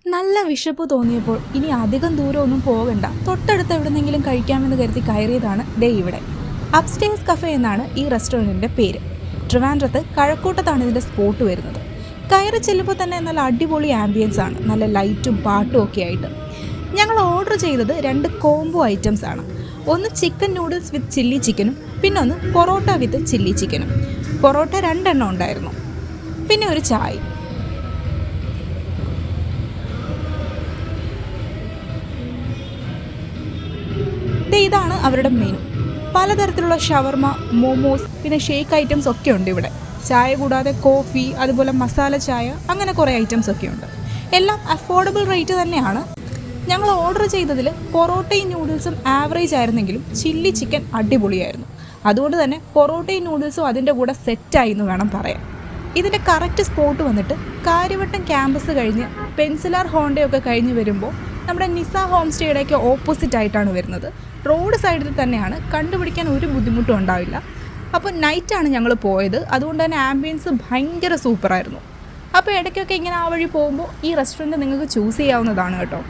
നല്ല വിശപ്പ് തോന്നിയപ്പോൾ ഇനി അധികം ദൂരമൊന്നും പോകണ്ട, തൊട്ടടുത്ത് എവിടെന്നെങ്കിലും കഴിക്കാമെന്ന് കരുതി കയറിയതാണ് ദേ ഇവിടെ. അപ്സ്റ്റേഴ്സ് കഫേ എന്നാണ് ഈ റെസ്റ്റോറൻറ്റിൻ്റെ പേര്. ട്രിവാൻഡ്രത്ത് കഴക്കൂട്ടത്താണ് ഇതിൻ്റെ സ്പോട്ട് വരുന്നത്. കയറി ചെല്ലുമ്പോൾ തന്നെ നല്ല അടിപൊളി ആംബിയൻസ് ആണ്, നല്ല ലൈറ്റും പാട്ടും ഒക്കെ ആയിട്ട്. ഞങ്ങൾ ഓർഡർ ചെയ്തത് 2 കോംബോ ഐറ്റംസ് ആണ്. ഒന്ന് ചിക്കൻ നൂഡിൽസ് വിത്ത് ചില്ലി ചിക്കനും, പിന്നെ ഒന്ന് പൊറോട്ട വിത്ത് ചില്ലി ചിക്കനും. പൊറോട്ട 2 എണ്ണം ഉണ്ടായിരുന്നു, പിന്നെ ഒരു ചായ. ഇതാണ് അവരുടെ മെനു. പലതരത്തിലുള്ള ഷവർമ, മോമോസ്, പിന്നെ ഷേക്ക് ഐറ്റംസ് ഒക്കെ ഉണ്ട് ഇവിടെ. ചായ കൂടാതെ കോഫി, അതുപോലെ മസാല ചായ, അങ്ങനെ കുറേ ഐറ്റംസ് ഒക്കെ ഉണ്ട്. എല്ലാം അഫോർഡബിൾ റേറ്റ് തന്നെയാണ്. ഞങ്ങൾ ഓർഡർ ചെയ്തതിൽ പൊറോട്ടയും നൂഡിൽസും ആവറേജ് ആയിരുന്നെങ്കിലും ചില്ലി ചിക്കൻ അടിപൊളിയായിരുന്നു. അതുകൊണ്ട് തന്നെ പൊറോട്ടയും നൂഡിൽസും അതിൻ്റെ കൂടെ സെറ്റായി എന്ന് വേണം പറയാൻ. ഇതിൻ്റെ കറക്റ്റ് സ്പോട്ട് വന്നിട്ട് കാര്യവട്ടം ക്യാമ്പസ് കഴിഞ്ഞ് പെൻസിലാർ ഹോണ്ടയൊക്കെ കഴിഞ്ഞ് വരുമ്പോൾ നമ്മുടെ നിസ ഹോം സ്റ്റേയുടെയൊക്കെ ഓപ്പോസിറ്റ് ആയിട്ടാണ് വരുന്നത്. റോഡ് സൈഡിൽ തന്നെയാണ്, കണ്ടുപിടിക്കാൻ ഒരു ബുദ്ധിമുട്ടും ഉണ്ടാവില്ല. അപ്പോൾ നൈറ്റാണ് ഞങ്ങൾ പോയത്, അതുകൊണ്ട് തന്നെ ആംബിയൻസ് ഭയങ്കര സൂപ്പറായിരുന്നു. അപ്പോൾ ഇടയ്ക്കൊക്കെ ഇങ്ങനെ ആ വഴി പോകുമ്പോൾ ഈ റെസ്റ്റോറൻറ്റ് നിങ്ങൾക്ക് ചൂസ് ചെയ്യാവുന്നതാണ് കേട്ടോ.